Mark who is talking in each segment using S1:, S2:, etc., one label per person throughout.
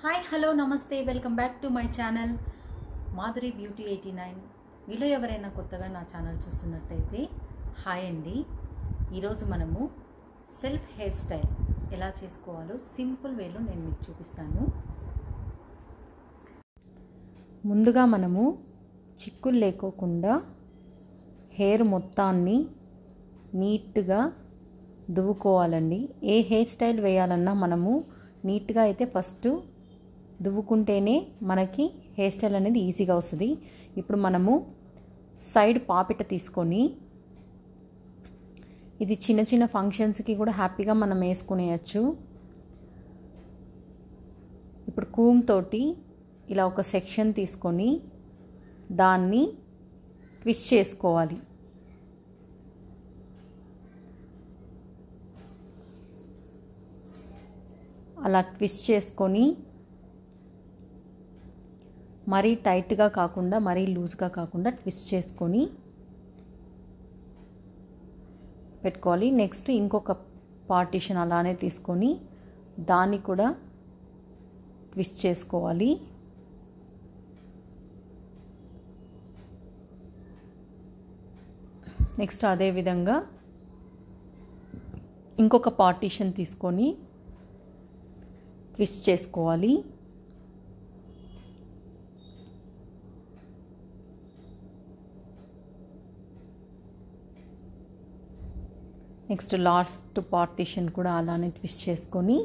S1: Hi hello నమస్తే welcome back to my channel Madhuri beauty 89. మీలో ఎవరైనా కొత్తగా నా ఛానల్ చూస్తున్నట్టయితే హాయ్ అండి. ఈరోజు మనము సెల్ఫ్ హెయిర్ స్టైల్ ఎలా చేసుకోవాలో సింపుల్ వేలో నేను మీకు చూపిస్తాను. ముందుగా మనము చిక్కులు లేకోకుండా హెయిర్ మొత్తాన్ని నీట్గా దువ్వుకోవాలండి. ఏ హెయిర్ స్టైల్ వేయాలన్నా మనము నీట్గా అయితే ఫస్ట్ దువ్వుకుంటేనే మనకి హెయిర్ స్టైల్ అనేది ఈజీగా వస్తుంది. ఇప్పుడు మనము సైడ్ పాపిట తీసుకొని ఇది చిన్న చిన్న ఫంక్షన్స్కి కూడా హ్యాపీగా మనం వేసుకునేయచ్చు. ఇప్పుడు కూమ్ తోటి ఇలా ఒక సెక్షన్ తీసుకొని దాన్ని ట్విస్ట్ చేసుకోవాలి. అలా ట్విస్ట్ చేసుకొని మరీ టైట్గా కాకుండా మరీ లూజ్గా కాకుండా ట్విస్ట్ చేసుకొని పెట్టుకోవాలి. నెక్స్ట్ ఇంకొక పార్టీషన్ అలానే తీసుకొని దాన్ని కూడా ట్విస్ట్ చేసుకోవాలి. నెక్స్ట్ అదే విధంగా ఇంకొక పార్టీషన్ తీసుకొని ట్విస్ట్ చేసుకోవాలి. నెక్స్ట్ లాస్ట్ పార్టీషన్ కూడా అలానే ట్విస్ట్ చేసుకొని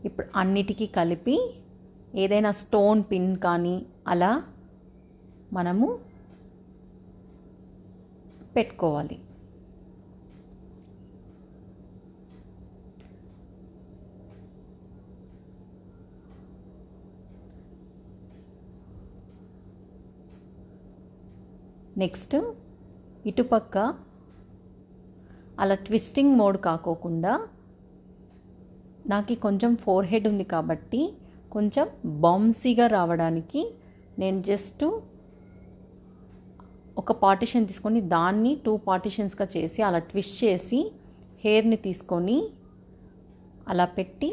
S1: ఇప్పుడు అన్నిటికీ కలిపి ఏదైనా స్టోన్ పిన్ కానీ అలా మనము పెట్టుకోవాలి. నెక్స్ట్ ఇటుపక్క అలా ట్విస్టింగ్ మోడ్ కాకోకుండా నాకు కొంచెం ఫోర్ హెడ్ ఉంది కాబట్టి కొంచెం బౌన్సీగా రావడానికి నేను జస్ట్ ఒక పార్టీషన్ తీసుకొని దాన్ని 2 పార్టీషన్స్గా చేసి అలా ట్విస్ట్ చేసి హెయిర్ని తీసుకొని అలా పెట్టి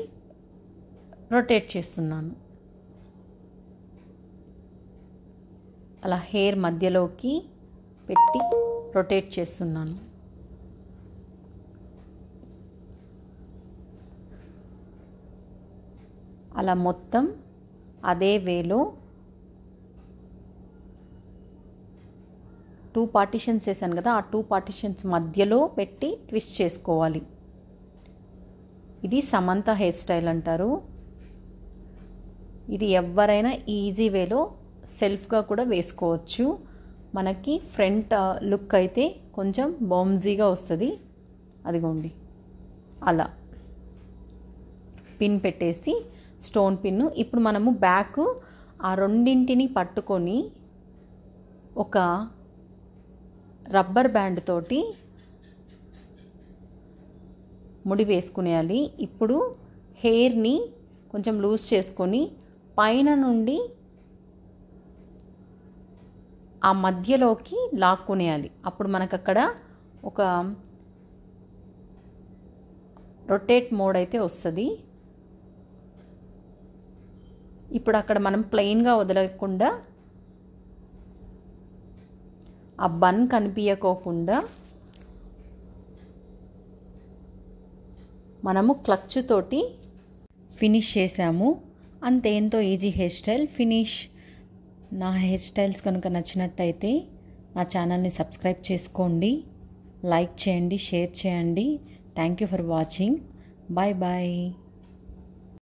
S1: రొటేట్ చేస్తున్నాను. అలా హెయిర్ మధ్యలోకి పెట్టి రొటేట్ చేస్తున్నాను. అలా మొత్తం అదే వేలో 2 పార్టీషన్స్ వేసాను కదా, ఆ 2 పార్టీషన్స్ మధ్యలో పెట్టి ట్విస్ట్ చేసుకోవాలి. ఇది సమంత హెయిర్ స్టైల్ అంటారు. ఇది ఎవరైనా ఈజీ వేలో సెల్ఫ్గా కూడా వేసుకోవచ్చు. మనకి ఫ్రంట్ లుక్ అయితే కొంచెం బౌన్సీగా వస్తుంది. అదిగోండి అలా పిన్ పెట్టేసి స్టోన్ పిన్. ఇప్పుడు మనము బ్యాక్ ఆ రెండింటిని పట్టుకొని ఒక రబ్బర్ బ్యాండ్ తోటి ముడి వేసుకునేయాలి. ఇప్పుడు హెయిర్ని కొంచెం లూజ్ చేసుకొని పైన నుండి ఆ మధ్యలోకి లాక్కునేయాలి. అప్పుడు మనకు అక్కడ ఒక రొటేట్ మోడ్ అయితే వస్తుంది. ఇప్పుడు అక్కడ మనం ప్లెయిన్గా వదలకుండా ఆ బన్ కనిపించకోకుండా మనము క్లచ్ తోటి ఫినిష్ చేసాము. అంతే, ఎంతో ఈజీ హెయిర్ స్టైల్ ఫినిష్. నా హెయిర్ స్టైల్స్ కనుక నచ్చినట్టయితే నా ఛానల్ని సబ్స్క్రైబ్ చేసుకోండి, లైక్ చేయండి, షేర్ చేయండి. Thank you for watching. Bye bye.